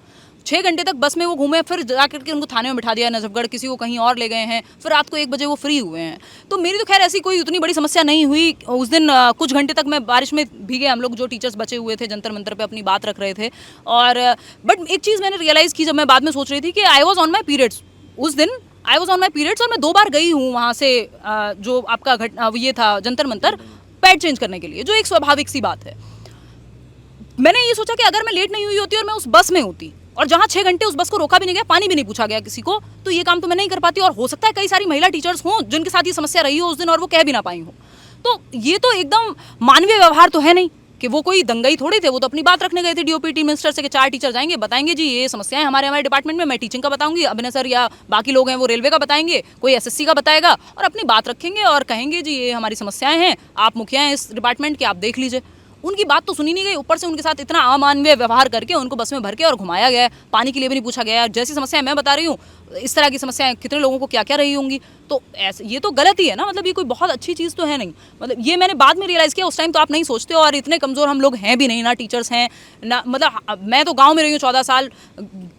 6 घंटे तक बस में वो घूमे, फिर जाकर के उनको थाने में बिठा दिया नजफगढ़, किसी को कहीं और ले गए हैं, फिर रात को 1 बजे वो फ्री हुए हैं। तो मेरी तो खैर ऐसी कोई उतनी बड़ी समस्या नहीं हुई उस दिन। कुछ घंटे तक मैं बारिश में भीगे, हम लोग जो टीचर्स बचे हुए थे जंतर मंतर पे अपनी बात रख रहे थे। और बट एक चीज़ मैंने रियलाइज़ की जब मैं बाद में सोच रही थी कि I was on my periods, उस दिन I was on my periods, और मैं 2 बार गई हूँ वहाँ से जो आपका ये था जंतर मंतर पैड चेंज करने के लिए, जो एक स्वाभाविक सी बात है। मैंने ये सोचा कि अगर मैं लेट नहीं हुई होती और मैं उस बस में होती, और जहाँ 6 घंटे उस बस को रोका भी नहीं गया, पानी भी नहीं पूछा गया किसी को, तो ये काम तो मैं नहीं कर पाती। और हो सकता है कई सारी महिला टीचर्स हों जिनके साथ ये समस्या रही हो उस दिन और वो कह भी ना पाई हो। तो ये तो एकदम मानवीय व्यवहार तो है नहीं कि वो कोई दंगई थोड़ी थे, वो तो अपनी बात रखने गए थे डीओपीटी मिनिस्टर से कि 4 टीचर जाएंगे, बताएंगे जी ये समस्याएं हमारे डिपार्टमेंट में, मैं टीचिंग का बताऊंगी, अभिनय सर या बाकी लोग हैं वो रेलवे का बताएंगे, कोई एसएससी का बताएगा, और अपनी बात रखेंगे और कहेंगे जी ये हमारी समस्याएं हैं, आप मुखिया हैं इस डिपार्टमेंट के, आप देख लीजिए। उनकी बात तो सुनी नहीं गई, ऊपर से उनके साथ इतना अमानवीय व्यवहार करके उनको बस में भर के और घुमाया गया है, पानी के लिए भी नहीं पूछा गया है। जैसी समस्याएं मैं बता रही हूँ, इस तरह की समस्याएं कितने लोगों को क्या क्या रही होंगी। तो ऐसे ये तो गलत ही है ना, मतलब ये कोई बहुत अच्छी चीज़ तो है नहीं। मतलब ये मैंने बाद में रियलाइज़ किया, उस टाइम तो आप नहीं सोचते, और इतने कमज़ोर हम लोग हैं भी नहीं, ना टीचर्स हैं ना, मतलब मैं तो गाँव में रही हूँ 14 साल,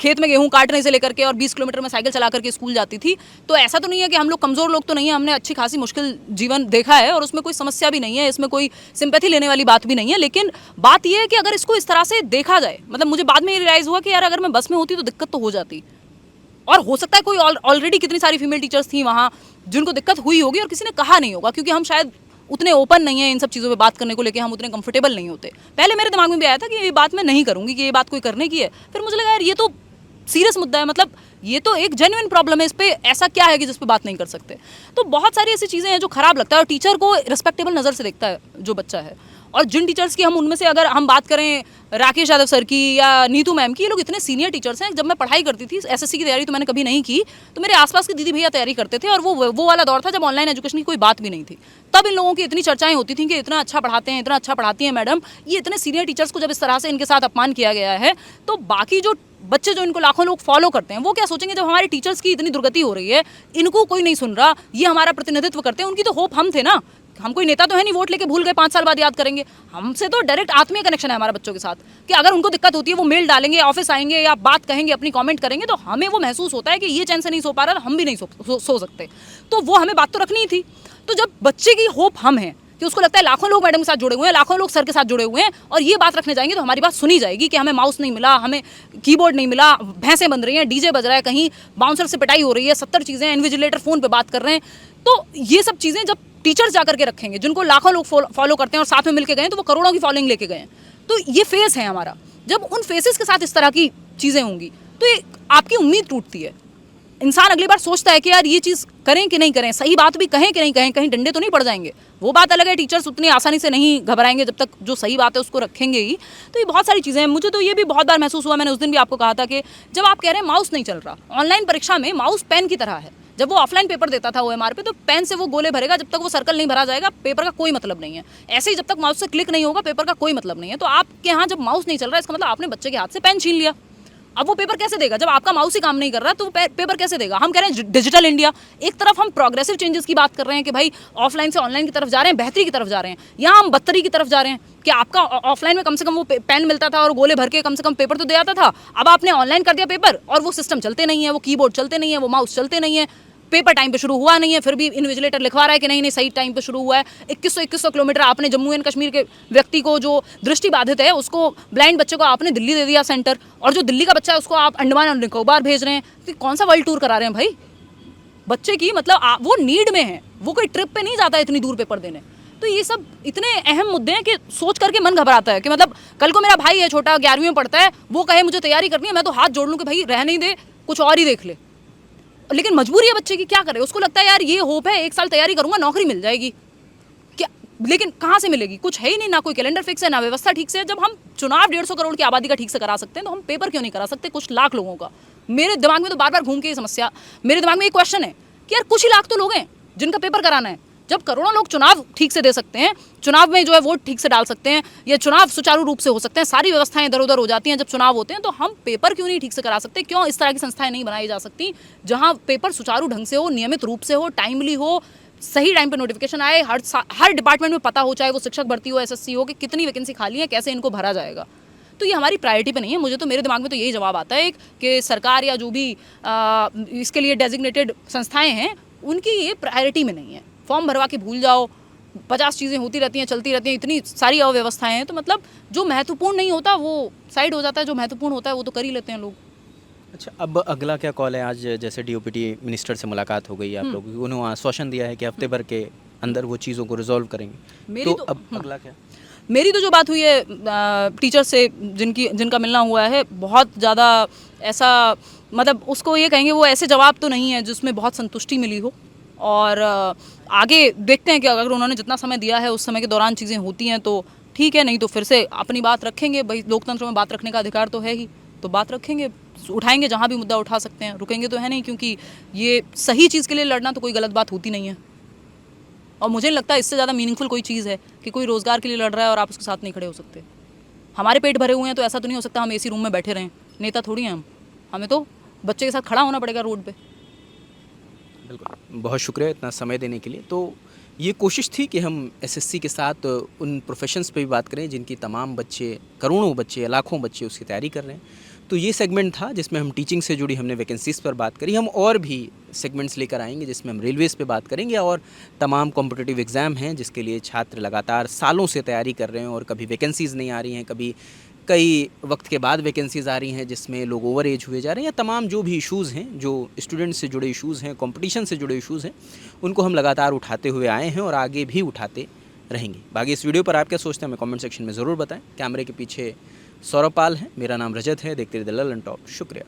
खेत में गेहूँ काटने से लेकर के और 20 किलोमीटर में साइकिल चला करके स्कूल जाती थी। तो ऐसा तो नहीं है कि हम लोग कमज़ोर लोग तो नहीं है, हमने अच्छी खासी मुश्किल जीवन देखा है और उसमें कोई समस्या भी नहीं है, इसमें कोई सिंपैथी लेने वाली बात भी नहीं है। लेकिन बात यह है कि अगर इसको इस तरह से देखा जाए, मतलब मुझे बाद में ये रियलाइज़ हुआ कि यार अगर मैं बस में होती तो दिक्कत तो हो जाती, और हो सकता है कोई ऑलरेडी कितनी सारी फीमेल टीचर्स थी वहाँ जिनको दिक्कत हुई होगी और किसी ने कहा नहीं होगा, क्योंकि हम शायद उतने ओपन नहीं है इन सब चीज़ों पे बात करने को लेके, हम उतने कंफर्टेबल नहीं होते। पहले मेरे दिमाग में भी आया था कि ये बात मैं नहीं करूँगी, कि ये बात कोई करने की है, फिर मुझे लगा यार ये तो सीरियस मुद्दा है, मतलब ये तो एक जेन्युइन प्रॉब्लम है, इस पे ऐसा क्या है कि जिस पे बात नहीं कर सकते। तो बहुत सारी ऐसी चीज़ें हैं जो खराब लगता है, और टीचर को रिस्पेक्टेबल नज़र से देखता है जो बच्चा है। और जिन टीचर्स की हम उनमें से अगर हम बात करें राकेश यादव सर की या नीतू मैम की, ये लोग इतने सीनियर टीचर्स हैं। जब मैं पढ़ाई करती थी, एसएससी की तैयारी तो मैंने कभी नहीं की, तो मेरे आसपास के दीदी भैया तैयारी करते थे, और वो वाला दौर था जब ऑनलाइन एजुकेशन की कोई बात भी नहीं थी। तब इन लोगों की इतनी चर्चाएं होती थी कि इतना अच्छा पढ़ाते हैं, इतना अच्छा पढ़ाती हैं मैडम। ये इतने सीनियर टीचर्स को जब इस तरह से इनके साथ अपमान किया गया है, तो बाकी जो बच्चे जो इनको लाखों लोग फॉलो करते हैं वो क्या सोचेंगे, जब हमारे टीचर्स की इतनी दुर्गति हो रही है, इनको कोई नहीं सुन रहा, ये हमारा प्रतिनिधित्व करते हैं। उनकी तो होप हम थे ना, हम कोई नेता तो है नहीं वोट लेके भूल गए 5 साल बाद याद करेंगे। हमसे तो डायरेक्ट आत्मीय कनेक्शन है हमारे बच्चों के साथ, कि अगर उनको दिक्कत होती है वो मेल डालेंगे, ऑफिस आएंगे या बात कहेंगे, अपनी कमेंट करेंगे, तो हमें वो महसूस होता है कि ये चैन से नहीं सो पा रहा, हम भी नहीं सो सकते। तो वो हमें बात तो रखनी ही थी। तो जब बच्चे की होप हम हैं कि उसको लगता है लाखों लोग मैडम के साथ जुड़े हुए हैं, लाखों लोग सर के साथ जुड़े हुए हैं, और ये बात रखने जाएंगे तो हमारी बात सुनी जाएगी कि हमें माउस नहीं मिला, हमें कीबोर्ड नहीं मिला, भैंसें बन रही हैं, डीजे बज रहा है, कहीं बाउंसर से पिटाई हो रही है, 70 चीज़ें, इन्विजिलेटर फ़ोन पे बात कर रहे हैं। तो ये सब चीज़ें जब टीचर्स जाकर के रखेंगे, जिनको लाखों लोग फॉलो करते हैं और साथ में मिलके गए, तो वो करोड़ों की फॉलोइंग लेके गए। तो ये फेस है हमारा। जब उन फेसेस के साथ इस तरह की चीज़ें होंगी तो ये आपकी उम्मीद टूटती है। इंसान अगली बार सोचता है कि यार ये चीज़ करें कि नहीं करें, सही बात भी कहें कि नहीं कहें, कहीं डंडे तो नहीं पड़ जाएंगे। वो बात अलग है, टीचर्स उतनी आसानी से नहीं घबराएंगे जब तक जो सही बात है उसको रखेंगे ही। तो ये बहुत सारी चीज़ें हैं। मुझे तो ये भी बहुत बार महसूस हुआ, मैंने उस दिन भी आपको कहा था कि जब आप कह रहे हैं माउस नहीं चल रहा, ऑनलाइन परीक्षा में माउस पेन की तरह है। जब वो ऑफलाइन पेपर देता था OMR पे, तो पेन से वो गोले भरेगा, जब तक वो सर्कल नहीं भरा जाएगा पेपर का कोई मतलब नहीं है। ऐसे ही जब तक माउस से क्लिक नहीं होगा पेपर का कोई मतलब नहीं है। तो आपके यहाँ जब माउस नहीं चल रहा, इसका मतलब आपने बच्चे के हाथ से पेन छीन लिया। अब वो पेपर कैसे देगा जब आपका माउस ही काम नहीं कर रहा, तो पेपर कैसे देगा। हम कह रहे हैं डिजिटल इंडिया, एक तरफ हम प्रोग्रेसिव चेंजेस की बात कर रहे हैं कि भाई ऑफलाइन से ऑनलाइन की तरफ जा रहे हैं, बेहतरी की तरफ जा रहे हैं, यहाँ हम बदतरी की तरफ जा रहे हैं कि आपका ऑफलाइन में कम से कम वो पेन मिलता था और गोले भर के कम से कम पेपर तो दे आता था। अब आपने ऑनलाइन कर दिया पेपर, और वो सिस्टम चलते नहीं है, वो कीबोर्ड चलते नहीं है, वो माउस चलते नहीं है, पेपर टाइम पे शुरू हुआ नहीं है, फिर भी इन्विजिलेटर लिखवा रहा है कि नहीं नहीं सही टाइम पे शुरू हुआ है। 2100 किलोमीटर आपने जम्मू एंड कश्मीर के व्यक्ति को जो दृष्टि बाधित है, उसको ब्लाइंड बच्चे को आपने दिल्ली दे दिया सेंटर, और जो दिल्ली का बच्चा है उसको आप अंडमान और निकोबार भेज रहे हैं। तो कौन सा वर्ल्ड टूर करा रहे हैं भाई बच्चे की, मतलब वो नीड में है, वो कोई ट्रिप पे नहीं जाता है इतनी दूर पेपर देने। तो ये सब इतने अहम मुद्दे हैं कि सोच करके मन घबराता है कि मतलब कल को मेरा भाई है छोटा, 11वीं में पढ़ता है, वो कहे मुझे तैयारी करनी है, मैं तो हाथ जोड़ लूँ कि भाई रहने ही दे, कुछ और ही देख ले। लेकिन मजबूरी है बच्चे की, क्या करे, उसको लगता है यार ये होप है 1 साल तैयारी करूंगा नौकरी मिल जाएगी क्या, लेकिन कहाँ से मिलेगी, कुछ है ही नहीं, ना कोई कैलेंडर फिक्स है, ना व्यवस्था ठीक से है। जब हम चुनाव 150 करोड़ की आबादी का ठीक से करा सकते हैं, तो हम पेपर क्यों नहीं करा सकते कुछ लाख लोगों का। मेरे दिमाग में तो बार बार घूम के ये समस्या, मेरे दिमाग में ये क्वेश्चन है कि यार कुछ ही लाख तो लोग हैं जिनका पेपर कराना है। जब करोड़ों लोग चुनाव ठीक से दे सकते हैं, चुनाव में जो है वोट ठीक से डाल सकते हैं, या चुनाव सुचारू रूप से हो सकते हैं, सारी व्यवस्थाएं इधर उधर हो जाती हैं जब चुनाव होते हैं, तो हम पेपर क्यों नहीं ठीक से करा सकते। क्यों इस तरह की संस्थाएं नहीं बनाई जा सकती जहां पेपर सुचारू ढंग से हो, नियमित रूप से हो, टाइमली हो, सही टाइम पे नोटिफिकेशन आए, हर डिपार्टमेंट में पता हो, चाहे वो शिक्षक भर्ती हो, SSC हो, कि कितनी वैकेंसी खाली है, कैसे इनको भरा जाएगा। तो ये हमारी प्रायोरिटी पे नहीं है। मुझे तो मेरे दिमाग में तो यही जवाब आता है कि सरकार या जो भी इसके लिए डेजिग्नेटेड संस्थाएं हैं उनकी ये प्रायोरिटी में नहीं है। फॉर्म भरवा के भूल जाओ, 50 चीज़ें होती रहती हैं, चलती रहती हैं, इतनी सारी अव्यवस्थाएं हैं, तो मतलब जो महत्वपूर्ण नहीं होता वो साइड हो जाता है, जो महत्वपूर्ण होता है वो तो कर ही लेते हैं लोग। अच्छा, अब अगला क्या कॉल है? आज जैसे DOPT मिनिस्टर से मुलाकात हो गई है आप लोगों की, उन्होंने आश्वासन दिया है कि हफ्ते भर के अंदर वो चीज़ों को रिजॉल्व करेंगे, तो अब अगला क्या? मेरी तो जो बात हुई है टीचर से जिनका मिलना हुआ है, बहुत ज़्यादा ऐसा, मतलब उसको ये कहेंगे वो ऐसे जवाब तो नहीं है जिसमें बहुत संतुष्टि मिली हो। और आगे देखते हैं कि अगर उन्होंने जितना समय दिया है उस समय के दौरान चीज़ें होती हैं तो ठीक है, नहीं तो फिर से अपनी बात रखेंगे। भाई लोकतंत्र में बात रखने का अधिकार तो है ही, तो बात रखेंगे, उठाएंगे जहाँ भी मुद्दा उठा सकते हैं, रुकेंगे तो है नहीं, क्योंकि ये सही चीज़ के लिए लड़ना तो कोई गलत बात होती नहीं है। और मुझे नहीं लगता इससे ज़्यादा मीनिंगफुल कोई चीज़ है कि कोई रोज़गार के लिए लड़ रहा है और आप उसके साथ नहीं खड़े हो सकते। हमारे पेट भरे हुए हैं तो ऐसा तो नहीं हो सकता हम एसी रूम में बैठे रहें, नेता थोड़ी हैं हम, हमें तो बच्चे के साथ खड़ा होना पड़ेगा रोड पे। बिल्कुल, बहुत शुक्रिया इतना समय देने के लिए। तो ये कोशिश थी कि हम एसएससी के साथ उन प्रोफेशंस पे भी बात करें जिनकी तमाम बच्चे, करोड़ों बच्चे, लाखों बच्चे उसकी तैयारी कर रहे हैं। तो ये सेगमेंट था जिसमें हम टीचिंग से जुड़ी हमने वैकेंसीज़ पर बात करी। हम और भी सेगमेंट्स लेकर आएंगे जिसमें हम रेलवेज़ पे बात करेंगे और तमाम कॉम्पिटिटिव एग्ज़ाम हैं जिसके लिए छात्र लगातार सालों से तैयारी कर रहे हैं और कभी वैकेंसीज़ नहीं आ रही हैं, कभी कई वक्त के बाद वैकेंसीज़ आ रही हैं जिसमें लोग ओवर एज हुए जा रहे हैं, या तमाम जो भी इश्यूज़ हैं, जो स्टूडेंट्स से जुड़े इश्यूज़ हैं, कंपटीशन से जुड़े इश्यूज़ हैं, उनको हम लगातार उठाते हुए आए हैं और आगे भी उठाते रहेंगे। बाकी इस वीडियो पर आप क्या सोचते हैं हमें कमेंट सेक्शन में ज़रूर बताएं। कैमरे के पीछे सौरभ पाल हैं, मेरा नाम रजत है। देखते रहिए द ललन टॉप। शुक्रिया।